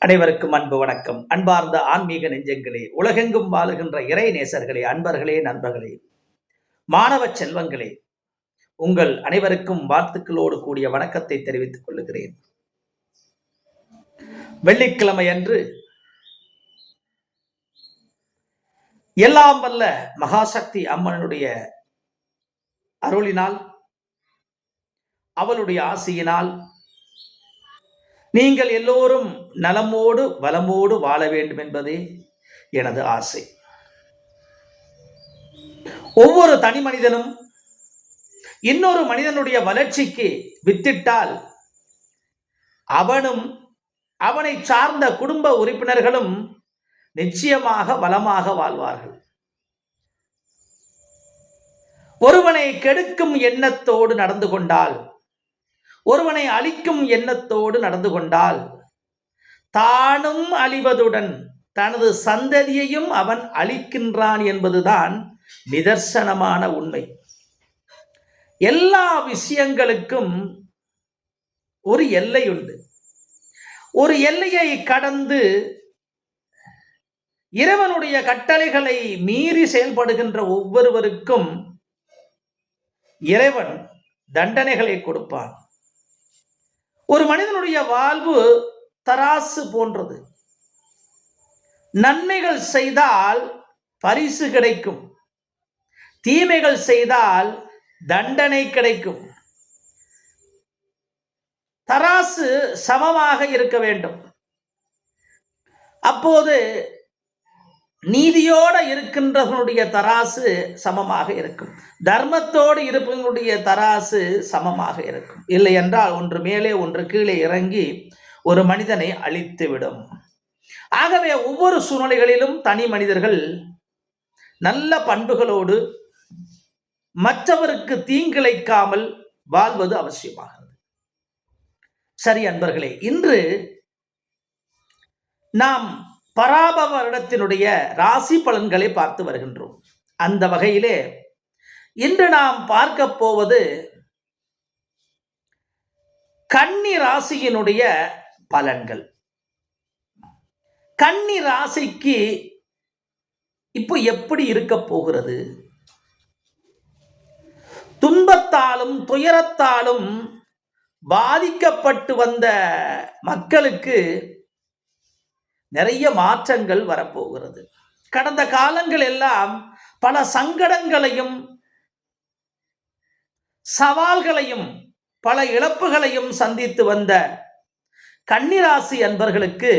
அனைவருக்கும் அன்பு வணக்கம். அன்பார்ந்த ஆன்மீக நெஞ்சங்களே, உலகெங்கும் வாழுகின்ற இறை நேசர்களே, அன்பர்களே, நண்பர்களே, மாணவ செல்வங்களே, உங்கள் அனைவருக்கும் வாழ்த்துக்களோடு கூடிய வணக்கத்தை தெரிவித்துக் கொள்ளுகிறேன். வெள்ளிக்கிழமை அன்று எல்லாம் வல்ல மகாசக்தி அம்மனுடைய அருளினால், அவளுடைய ஆசியினால் நீங்கள் எல்லோரும் நலமோடு வளமோடு வாழ வேண்டும் என்பதே எனது ஆசை. ஒவ்வொரு தனி மனிதனும் இன்னொரு மனிதனுடைய வளர்ச்சிக்கு வித்திட்டால் அவனும் அவனை சார்ந்த குடும்ப உறுப்பினர்களும் நிச்சயமாக வளமாக வாழ்வார்கள். ஒருவனை கெடுக்கும் எண்ணத்தோடு நடந்து கொண்டால், ஒருவனை அழிக்கும் எண்ணத்தோடு நடந்து கொண்டால், தானும் அழிவதுடன் தனது சந்ததியையும் அவன் அழிக்கின்றான் என்பதுதான் நிதர்சனமான உண்மை. எல்லா விஷயங்களுக்கும் ஒரு எல்லை உண்டு. ஒரு எல்லையை கடந்து இறைவனுடைய கட்டளைகளை மீறி செயல்படுகின்ற ஒவ்வொருவருக்கும் இறைவன் தண்டனைகளை கொடுப்பான். ஒரு மனிதனுடைய வாழ்வு தராசு போன்றது. நன்மைகள் செய்தால் பரிசு கிடைக்கும், தீமைகள் செய்தால் தண்டனை கிடைக்கும். தராசு சமமாக இருக்க வேண்டும். அப்போது நீதியோடு இருக்கின்றவனுடைய தராசு சமமாக இருக்கும், தர்மத்தோடு இருப்பவனுடைய தராசு சமமாக இருக்கும். இல்லை என்றால் ஒன்று மேலே ஒன்று கீழே இறங்கி ஒரு மனிதனை அழித்துவிடும். ஆகவே ஒவ்வொரு சூழ்நிலைகளிலும் தனி மனிதர்கள் நல்ல பண்புகளோடு மற்றவருக்கு தீங்கிழைக்காமல் வாழ்வது அவசியமாகிறது. சரி அன்பர்களே, இன்று நாம் பராபவ வருடத்தினுடைய ராசி பலன்களை பார்த்து வருகின்றோம். அந்த வகையிலே இன்று நாம் பார்க்க போவது கன்னி ராசியினுடைய பலன்கள். கன்னி ராசிக்கு இப்போ எப்படி இருக்க போகிறது? துன்பத்தாலும் துயரத்தாலும் பாதிக்கப்பட்டு வந்த மக்களுக்கு நிறைய மாற்றங்கள் வரப்போகிறது. கடந்த காலங்கள் எல்லாம் பல சங்கடங்களையும் சவால்களையும் பல இழப்புகளையும் சந்தித்து வந்த கன்னிராசி அன்பர்களுக்கு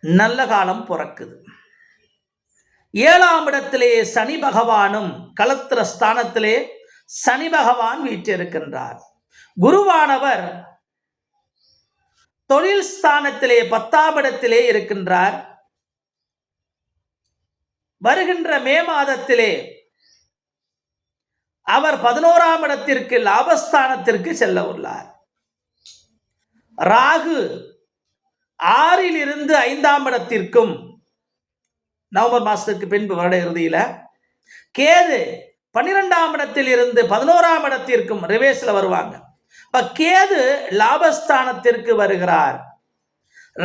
நல்ல காலம் பிறக்குது. 7ஆம் இடத்திலே சனி பகவானும் களத்திர ஸ்தானத்திலே சனி பகவான் வீற்றிருக்கின்றார். குருவானவர் தொழில் ஸ்தானத்திலே 10ஆம் இடத்திலே இருக்கின்றார். வருகின்ற மே மாதத்திலே அவர் 11ஆம் இடத்திற்கு லாபஸ்தானத்திற்கு செல்ல உள்ளார். ராகு 6ல் இருந்து 5ஆம் இடத்திற்கும் நவம்பர் மாசத்திற்கு பின்பு வருட இறுதியில, கேது 12ஆம் இடத்தில் இருந்து 11ஆம் இடத்திற்கும் ரிவேஸ்ல வருவாங்க. கேது லாபஸ்தானத்திற்கு வருகிறார்,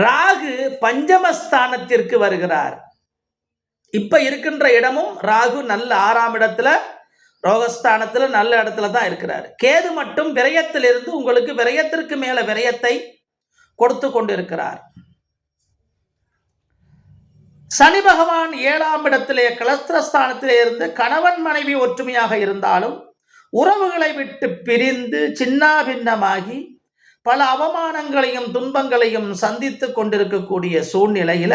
ராகு பஞ்சமஸ்தானத்திற்கு வருகிறார். இப்ப இருக்கின்ற இடமும் ராகு நல்ல 6ஆம் இடத்துல ரோகஸ்தானத்துல நல்ல இடத்துல தான் இருக்கிறார். கேது மட்டும் விரயத்திலிருந்து உங்களுக்கு விரயத்திற்கு மேல விரயத்தை கொடுத்து கொண்டிருக்கிறார். சனி பகவான் 7ஆம் இடத்திலே கலஸ்திரஸ்தானத்திலே இருந்து கணவன் மனைவி ஒற்றுமையாக இருந்தாலும் உறவுகளை விட்டு பிரிந்து சின்னாபின்னமாகி பல அவமானங்களையும் துன்பங்களையும் சந்தித்து கொண்டிருக்கக்கூடிய சூழ்நிலையில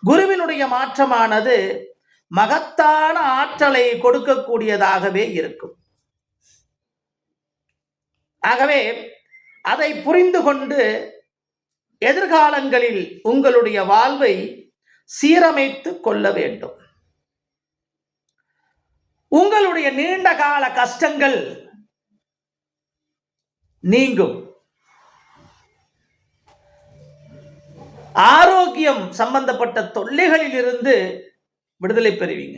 குருவினுடைய மாற்றமானது மகத்தான ஆற்றலை கொடுக்கக்கூடியதாகவே இருக்கும். ஆகவே அதை புரிந்து கொண்டு எதிர்காலங்களில் உங்களுடைய வாழ்வை சீரமைத்து கொள்ள வேண்டும். உங்களுடைய நீண்ட கால கஷ்டங்கள் நீங்கும். ஆரோக்கியம் சம்பந்தப்பட்ட தொல்லைகளில் இருந்து விடுதலை பெறுவீங்க.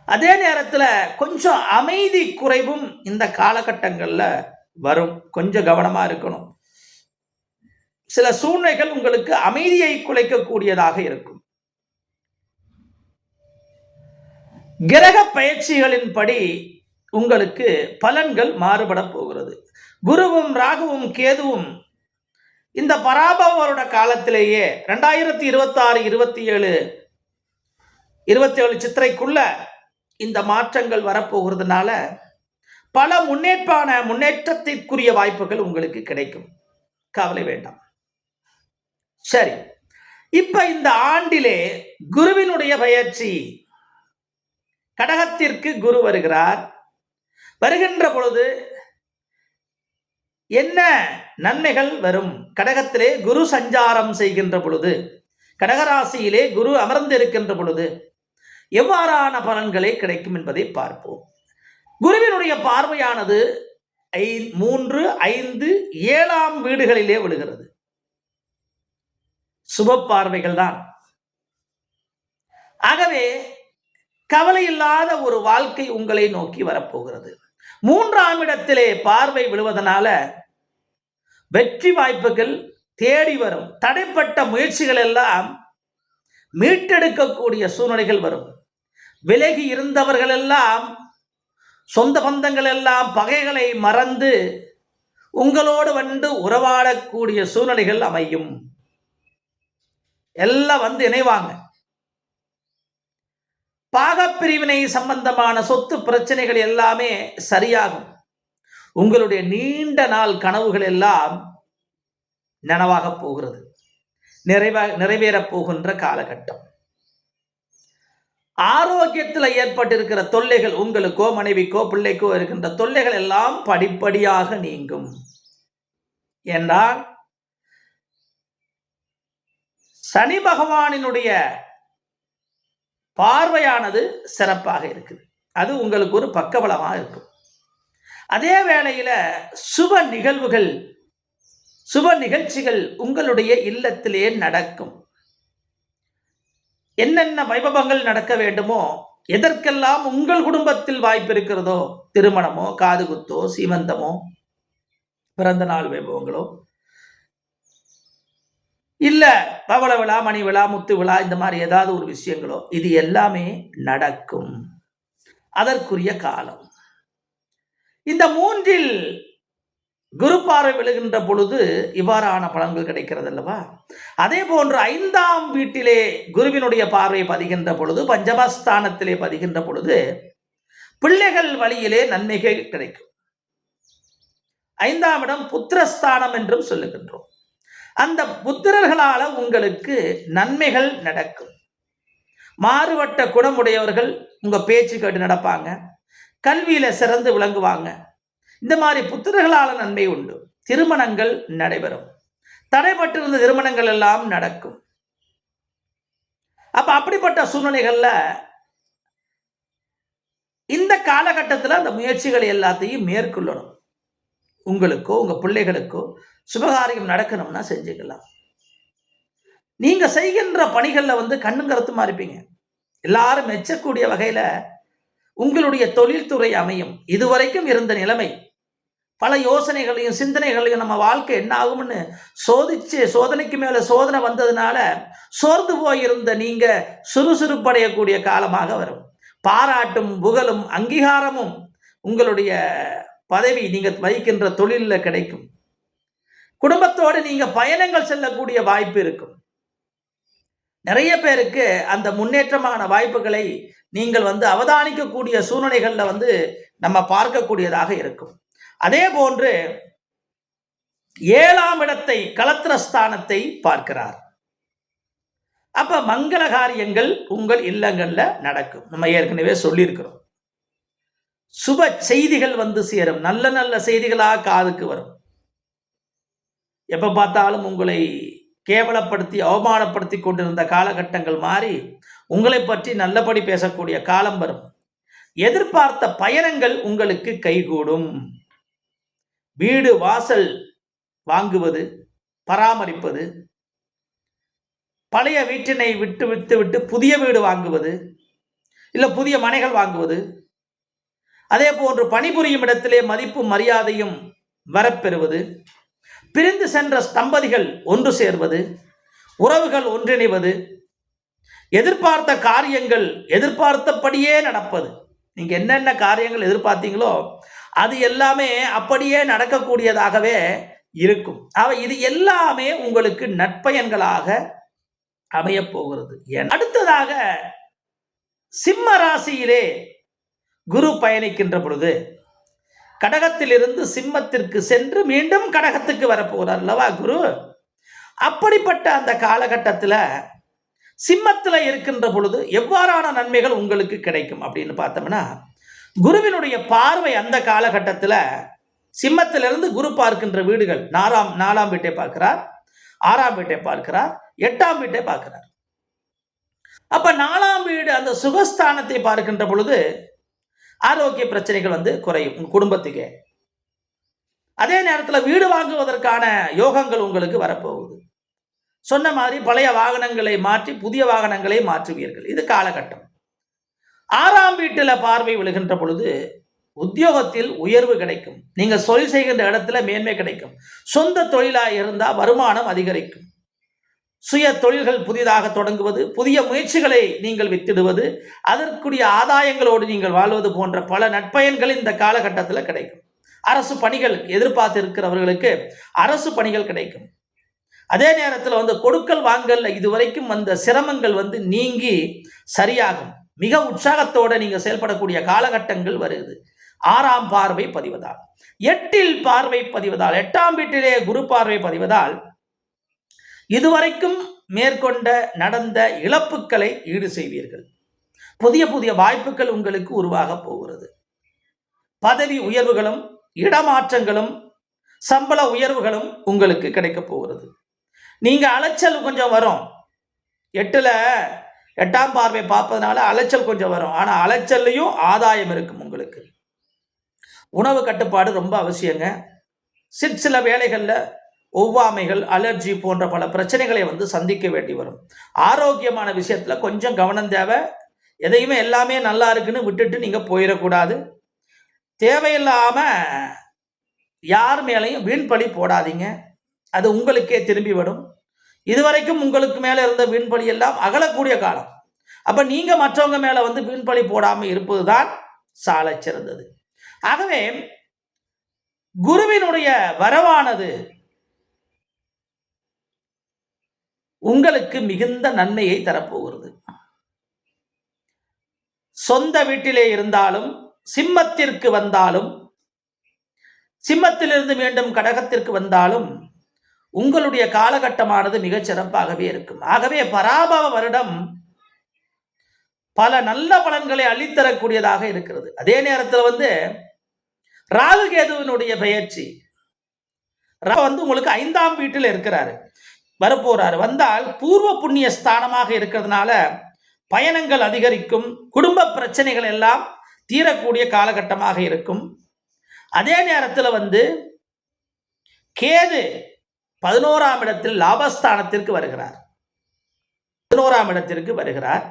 அதே நேரத்தில் கொஞ்சம் அமைதி குறைவும் இந்த காலகட்டங்களில் வரும். கொஞ்சம் கவனமா இருக்கணும். சில சூழ்நிலைகள் உங்களுக்கு அமைதியை குலைக்கக்கூடியதாக இருக்கும். கிரக பயிற்சிகளின்படி உங்களுக்கு பலன்கள் மாறுபட போகிறது. குருவும் ராகுவும் கேதுவும் இந்த பராபவ வருட காலத்திலேயே 2026 27 சித்திரைக்குள்ள இந்த மாற்றங்கள் வரப்போகிறதுனால பல முன்னேற்றத்திற்குரிய வாய்ப்புகள் உங்களுக்கு கிடைக்கும். கவலை வேண்டாம். சரி, இப்ப இந்த ஆண்டிலே குருவினுடைய பயிற்சி, கடகத்திற்கு குரு வருகிறார். வருகின்ற பொழுது என்ன நன்மைகள் வரும்? கடகத்திலே குரு சஞ்சாரம் செய்கின்ற பொழுது, கடகராசியிலே குரு அமர்ந்திருக்கின்ற பொழுது எவ்வாறான பலன்களை கிடைக்கும் என்பதை பார்ப்போம். குருவினுடைய பார்வையானது 3, 5, 7ஆம் வீடுகளிலே விழுகிறது. சுப பார்வைகள் தான். ஆகவே கவலை இல்லாத ஒரு வாழ்க்கை உங்களை நோக்கி வரப்போகிறது. 3ஆம் இடத்திலே பார்வை விழுவதனால வெற்றி வாய்ப்புகள் தேடி வரும். தடைப்பட்ட முயற்சிகள் எல்லாம் மீட்டெடுக்கக்கூடிய சூழ்நிலைகள் வரும். விலகி இருந்தவர்கள் எல்லாம், சொந்த பந்தங்கள் எல்லாம் பகைகளை மறந்து உங்களோடு வந்து உறவாடக்கூடிய சூழ்நிலைகள் அமையும். எல்லாம் வந்து இணைவாங்க. பாகப்பிரிவினை சம்பந்தமான சொத்து பிரச்சனைகள் எல்லாமே சரியாகும். உங்களுடைய நீண்ட நாள் கனவுகள் எல்லாம் நனவாக போகிறது, நிறைவேறப் போகின்ற காலகட்டம். ஆரோக்கியத்தில் ஏற்பட்டிருக்கிற தொல்லைகள், உங்களுக்கோ மனைவிக்கோ பிள்ளைக்கோ இருக்கின்ற தொல்லைகள் எல்லாம் படிப்படியாக நீங்கும். என்றால் சனி பகவானினுடைய பார்வையானது சிறப்பாக இருக்குது. அது உங்களுக்கு ஒரு பக்கபலமாக இருக்கும். அதே வேளையில சுப நிகழ்ச்சிகள் உங்களுடைய இல்லத்திலே நடக்கும். என்னென்ன வைபவங்கள் நடக்க வேண்டுமோ, எதற்கெல்லாம் உங்கள் குடும்பத்தில் வாய்ப்பு இருக்கிறதோ, திருமணமோ, காதுகுத்தோ, சீமந்தமோ, பிறந்த நாள் வைபவங்களோ, இல்ல பவள விழா, மணி விழா, முத்து விழா, இந்த மாதிரி ஏதாவது ஒரு விஷயங்களோ, இது எல்லாமே நடக்கும். அதற்குரிய காலம். இந்த 3இல் குரு பார்வை விழுகின்ற பொழுது இவ்வாறான பலன்கள் கிடைக்கிறது அல்லவா? அதே போன்று 5ஆம் வீட்டிலே குருவினுடைய பார்வை பதிகின்ற பொழுது, பஞ்சமஸ்தானத்திலே பதிகின்ற பொழுது பிள்ளைகள் வழியிலே நன்மைகள் கிடைக்கும். 5ஆம் இடம் புத்திரஸ்தானம் என்றும் சொல்லுகின்றோம். அந்த புத்திரர்களால உங்களுக்கு நன்மைகள் நடக்கும். மாறுபட்ட குணமுடையவர்கள் உங்க பேச்சு கேட்டு நடப்பாங்க. கல்வியில சிறந்து விளங்குவாங்க. இந்த மாதிரி புத்திரர்களால நன்மை உண்டு. திருமணங்கள் நடைபெறும். தடைப்பட்டிருந்த திருமணங்கள் எல்லாம் நடக்கும். அப்ப அப்படிப்பட்ட சூழ்நிலைகள்ல இந்த காலகட்டத்தில் அந்த முயற்சிகளை எல்லாத்தையும் மேற்கொள்ளணும். உங்களுக்கோ உங்க பிள்ளைகளுக்கோ சுபகாரியம் நடக்கணும்னா செஞ்சுக்கலாம். நீங்க செய்கின்ற பணிகள்ல கண்ணும் கருத்துமா இருப்பீங்க. எல்லாரும் மெச்சக்கூடிய வகையில உங்களுடைய தொழில்துறை அமையும். இதுவரைக்கும் இருந்த நிலைமை, பல யோசனைகளையும் சிந்தனைகளையும் நம்ம வாழ்க்கை என்ன ஆகும்னு சோதனைக்கு மேல சோதனை வந்ததுனால சோர்ந்து போயிருந்த நீங்க சுறுசுறுப்படையக்கூடிய காலமாக வரும். பாராட்டும் புகழும் அங்கீகாரமும் உங்களுடைய பதவி நீங்க வகிக்கின்ற தொழிலில் கிடைக்கும். குடும்பத்தோடு நீங்க பயணங்கள் செல்லக்கூடிய வாய்ப்பு இருக்கும். நிறைய பேருக்கு அந்த முன்னேற்றமான வாய்ப்புகளை நீங்கள் அவதானிக்கக்கூடிய சூழ்நிலைகள்ல நம்ம பார்க்கக்கூடியதாக இருக்கும். அதே போன்று 7ஆம் இடத்தை, களத்திரஸ்தானத்தை பார்க்கிறார். அப்ப மங்கள காரியங்கள் உங்கள் இல்லங்கள்ல நடக்கும். நம்ம ஏற்கனவே சொல்லியிருக்கிறோம். சுப செய்திகள் சேரும். நல்ல நல்ல செய்திகளாக காதுக்கு வரும். எப்ப பார்த்தாலும் உங்களை கேவலப்படுத்தி அவமானப்படுத்தி கொண்டிருந்த காலகட்டங்கள் மாறி உங்களை பற்றி நல்லபடி பேசக்கூடிய காலம் வரும். எதிர்பார்த்த பயணங்கள் உங்களுக்கு கைகூடும். வீடு வாசல் வாங்குவது, பராமரிப்பது, பழைய வீட்டினை விட்டு புதிய வீடு வாங்குவது, இல்ல புதிய மனைகள் வாங்குவது, அதே போன்று பணிபுரியும் இடத்திலே மதிப்பும் மரியாதையும் வரப்பெறுவது, பிரிந்து சென்ற தம்பதிகள் ஒன்று சேர்வது, உறவுகள் ஒன்றிணைவது, எதிர்பார்த்த காரியங்கள் எதிர்பார்த்தபடியே நடப்பது. நீங்க என்னென்ன காரியங்கள் எதிர்பார்த்தீங்களோ அது எல்லாமே அப்படியே நடக்கக்கூடியதாகவே இருக்கும். இது எல்லாமே உங்களுக்கு நற்பயன்களாக அமையப் போகிறது. அடுத்ததாக சிம்ம ராசியிலே குரு பயணிக்கின்ற பொழுது கடகத்திலிருந்து சிம்மத்திற்கு சென்று மீண்டும் கடகத்துக்கு வரப்போகிறார் அல்லவா குரு. அப்படிப்பட்ட அந்த காலகட்டத்தில் சிம்மத்தில் இருக்கின்ற பொழுது எவ்வாறான நன்மைகள் உங்களுக்கு கிடைக்கும் அப்படின்னு பார்த்தோம்னா, குருவினுடைய பார்வை அந்த காலகட்டத்தில் சிம்மத்திலிருந்து குரு பார்க்கின்ற வீடுகள் நாலாம் வீட்டை பார்க்கிறார், 6ஆம் வீட்டை பார்க்கிறார், 8ஆம் வீட்டை பார்க்கிறார். அப்ப 4ஆம் வீடு அந்த சுகஸ்தானத்தை பார்க்கின்ற பொழுது ஆரோக்கிய பிரச்சனைகள் குறையும் குடும்பத்துக்கு. அதே நேரத்தில் வீடு வாங்குவதற்கான யோகங்கள் உங்களுக்கு வரப்போகுது. சொன்ன மாதிரி பழைய வாகனங்களை மாற்றி புதிய வாகனங்களை மாற்றுவீர்கள். இது காலகட்டம். 6ஆம் வீட்டில் பார்வை விழுகின்ற பொழுது உத்தியோகத்தில் உயர்வு கிடைக்கும். நீங்கள் தொழில் செய்கின்ற இடத்துல மேன்மை கிடைக்கும். சொந்த தொழிலாக இருந்தால் வருமானம் அதிகரிக்கும். சுய தொழில்கள் புதிதாக தொடங்குவது, புதிய முயற்சிகளை நீங்கள் வித்திடுவது, அதற்குரிய ஆதாயங்களோடு நீங்கள் வாழ்வது போன்ற பல நற்பயன்கள் இந்த காலகட்டத்தில் கிடைக்கும். அரசு பணிகள் எதிர்பார்த்து இருக்கிறவர்களுக்கு அரசு பணிகள் கிடைக்கும். அதே நேரத்தில் கொடுக்கல் வாங்கல் இதுவரைக்கும் வந்த சிரமங்கள் நீங்கி சரியாகும். மிக உற்சாகத்தோடு நீங்கள் செயல்படக்கூடிய காலகட்டங்கள் வருது. 6ஆம் பார்வை பதிவதால், 8இல் பார்வை பதிவதால், 8ஆம் வீட்டிலே குரு பார்வை பதிவதால் இதுவரைக்கும் மேற்கொண்ட நடந்த இழப்புகளை ஈடு செய்வீர்கள். புதிய புதிய வாய்ப்புகள் உங்களுக்கு உருவாக போகிறது. பதவி உயர்வுகளும் இடமாற்றங்களும் சம்பள உயர்வுகளும் உங்களுக்கு கிடைக்க போகிறது. நீங்க அலைச்சல் கொஞ்சம் வரும். 8ஆம் பார்வை பார்ப்பதனால அலைச்சல் கொஞ்சம் வரும். ஆனா அலைச்சல்லையும் ஆதாயம் இருக்கும் உங்களுக்கு. உணவு கட்டுப்பாடு ரொம்ப அவசியங்க. சில வேளைகளில் ஒவ்வாமைகள், அலர்ஜி போன்ற பல பிரச்சனைகளை சந்திக்க வேண்டி வரும். ஆரோக்கியமான விஷயத்துல கொஞ்சம் கவனம் தேவை. எதையுமே எல்லாமே நல்லா இருக்குன்னு விட்டுட்டு நீங்க போயிடக்கூடாது. தேவையில்லாம யார் மேலையும் வீண்பழி போடாதீங்க. அது உங்களுக்கே திரும்பி வரும். இதுவரைக்கும் உங்களுக்கு மேல இருந்த வீண்பழி எல்லாம் அகலக்கூடிய காலம். அப்ப நீங்க மற்றவங்க மேல வீண்பழி போடாம இருப்பதுதான் சாலை சிறந்தது. ஆகவே குருவினுடைய வரவானது உங்களுக்கு மிகுந்த நன்மையை தரப்போகிறது. சொந்த வீட்டிலே இருந்தாலும், சிம்மத்திற்கு வந்தாலும், சிம்மத்திலிருந்து மீண்டும் கடகத்திற்கு வந்தாலும் உங்களுடைய காலகட்டமானது மிகச் சிறப்பாகவே இருக்கும். ஆகவே பராபவ வருடம் பல நல்ல பலன்களை அள்ளித்தரக்கூடியதாக இருக்கிறது. அதே நேரத்தில் ராகு கேதுவினுடைய பெயர்ச்சி உங்களுக்கு 5ஆம் வீட்டில் இருக்கிறாரு, வரப்போறாரு. வந்தால் பூர்வ புண்ணிய ஸ்தானமாக இருக்கிறதுனால பயணங்கள் அதிகரிக்கும். குடும்ப பிரச்சனைகள் எல்லாம் தீரக்கூடிய காலகட்டமாக இருக்கும். அதே நேரத்தில் கேது 11ஆம் இடத்தில் லாபஸ்தானத்திற்கு வருகிறார். 11ஆம் இடத்திற்கு வருகிறார்.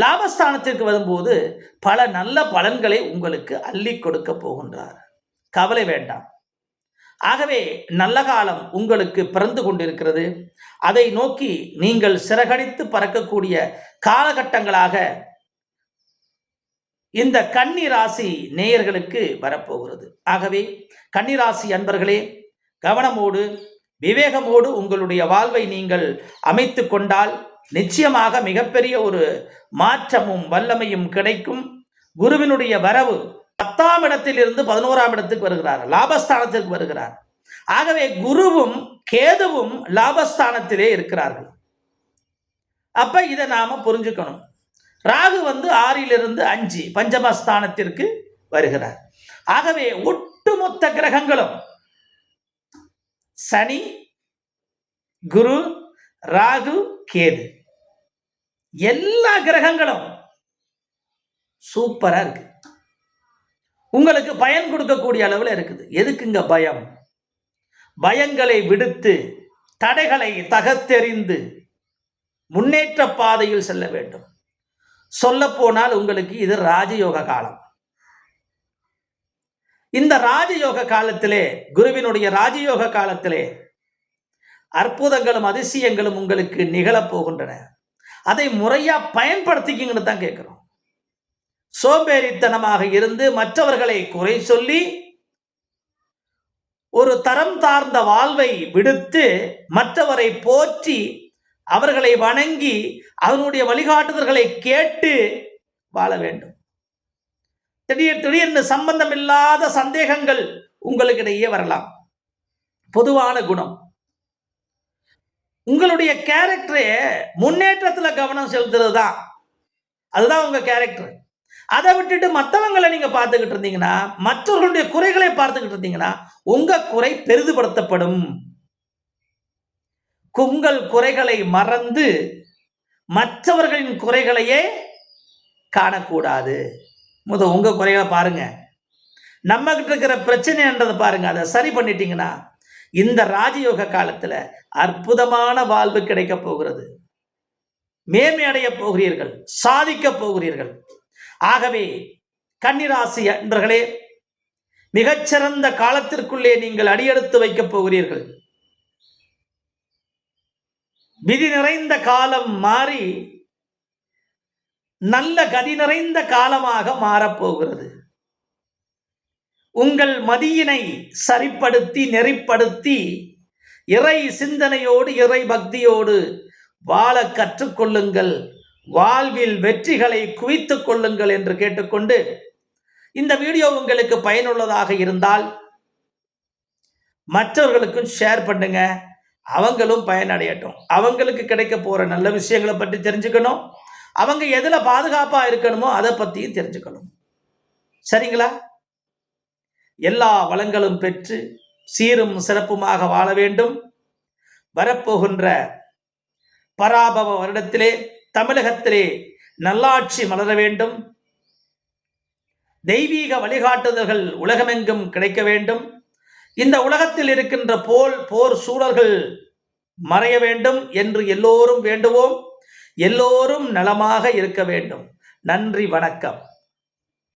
லாபஸ்தானத்திற்கு வரும்போது பல நல்ல பலன்களை உங்களுக்கு அள்ளி கொடுக்க போகின்றார். கவலை வேண்டாம். ஆகவே நல்ல காலம் உங்களுக்கு பிறந்து கொண்டிருக்கிறது. அதை நோக்கி நீங்கள் சிறகடித்து பறக்கக்கூடிய காலகட்டங்களாக இந்த கன்னி ராசி நேயர்களுக்கு வரப்போகிறது. ஆகவே கன்னி ராசி அன்பர்களே, கவனமோடு விவேகமோடு உங்களுடைய வாழ்வை நீங்கள் அமைத்து கொண்டால் நிச்சயமாக மிகப்பெரிய ஒரு மாற்றமும் வல்லமையும் கிடைக்கும். குருவினுடைய வரவு 10ஆம் இடத்திலிருந்து 11ஆம் இடத்துக்கு வருகிறார், லாபஸ்தானத்திற்கு வருகிறார். ஆகவே குருவும் கேதுவும் லாபஸ்தானத்திலே இருக்கிறார்கள். அப்ப இதை நாம புரிஞ்சுக்கணும். ராகு 6லிருந்து 5 பஞ்சமஸ்தானத்திற்கு வருகிறார். ஆகவே ஒட்டுமொத்த கிரகங்களும் சனி, குரு, ராகு, கேது எல்லா கிரகங்களும் சூப்பரா இருக்கு. உங்களுக்கு பயன் கொடுக்கக்கூடிய அளவில் இருக்குது. எதுக்குங்க பயம்? பயங்களை விடுத்து தடைகளை தகர்த்தெறிந்து முன்னேற்ற பாதையில் செல்ல வேண்டும். சொல்ல போனால் உங்களுக்கு இது ராஜயோக காலம். இந்த ராஜயோக காலத்திலே, குருவினுடைய ராஜயோக காலத்திலே அற்புதங்களும் அதிசயங்களும் உங்களுக்கு நிகழப் போகின்றன. அதை முறையா பயன்படுத்திக்கிங்கன்னு தான் கேட்கிறோம். சோம்பேறித்தனமாக இருந்து மற்றவர்களை குறை சொல்லி ஒரு தரம் தாழ்ந்த வாழ்வை விடுத்து மற்றவரை போற்றி அவர்களை வணங்கி அவனுடைய வழிகாட்டுதல்களை கேட்டு வாழ வேண்டும். திடீர்னு சம்பந்தம் இல்லாத சந்தேகங்கள் உங்களுக்கிடையே வரலாம். பொதுவான குணம், உங்களுடைய கேரக்டரே முன்னேற்றத்தில் கவனம் செலுத்துறது தான். அதுதான் உங்க கேரக்டர். அதை விட்டுட்டு மற்றவங்களை நீங்க பார்த்துக்கிட்டு இருந்தீங்கன்னா, மற்றவர்களுடைய குறைகளை பார்த்துக்கிட்டு இருந்தீங்கன்னா உங்க குறை பெரிதுபடுத்தப்படும். உங்கள் குறைகளை மறந்து மற்றவர்களின் குறைகளையே காணக்கூடாது. உங்க குறைகளை பாருங்க, நம்ம கிட்ட இருக்கிற பிரச்சனைன்றதை பாருங்க. அதை சரி பண்ணிட்டீங்கன்னா இந்த ராஜயோக காலத்துல அற்புதமான வாழ்வு கிடைக்க போகிறது. மேன்மை அடைய போகிறீர்கள், சாதிக்க போகிறீர்கள். ஆகவே கன்னிராசி அன்பர்களே, மிகச்சிறந்த காலத்திற்குள்ளே நீங்கள் அடியெடுத்து வைக்கப் போகிறீர்கள். விதி நிறைந்த காலம் மாறி நல்ல கதி நிறைந்த காலமாக மாறப்போகிறது. உங்கள் மதியினை சரிப்படுத்தி நெறிப்படுத்தி இறை சிந்தனையோடு இறை பக்தியோடு வாழ கற்றுக்கொள்ளுங்கள். வாழ்வில் வெற்றிகளை குவித்துக் கொள்ளுங்கள் என்று கேட்டுக்கொண்டு, இந்த வீடியோ உங்களுக்கு பயனுள்ளதாக இருந்தால் மற்றவர்களுக்கும் ஷேர் பண்ணுங்க. அவங்களும் பயனடையட்டும். அவங்களுக்கு கிடைக்க போற நல்ல விஷயங்களை பற்றி தெரிஞ்சுக்கணும். அவங்க எதுல பாதுகாப்பா இருக்கணுமோ அதை பற்றியும் தெரிஞ்சுக்கணும். சரிங்களா? எல்லா வளங்களும் பெற்று சீரும் சிறப்புமாக வாழ வேண்டும். வரப்போகின்ற பராபவ வருடத்திலே தமிழகத்திலே நல்லாட்சி மலர வேண்டும். தெய்வீக வழிகாட்டுதல்கள் உலகமெங்கும் கிடைக்க வேண்டும். இந்த உலகத்தில் இருக்கின்ற போர் சூழல்கள் மறைய வேண்டும் என்று எல்லோரும் வேண்டுவோம். எல்லோரும் நலமாக இருக்க வேண்டும். நன்றி, வணக்கம்.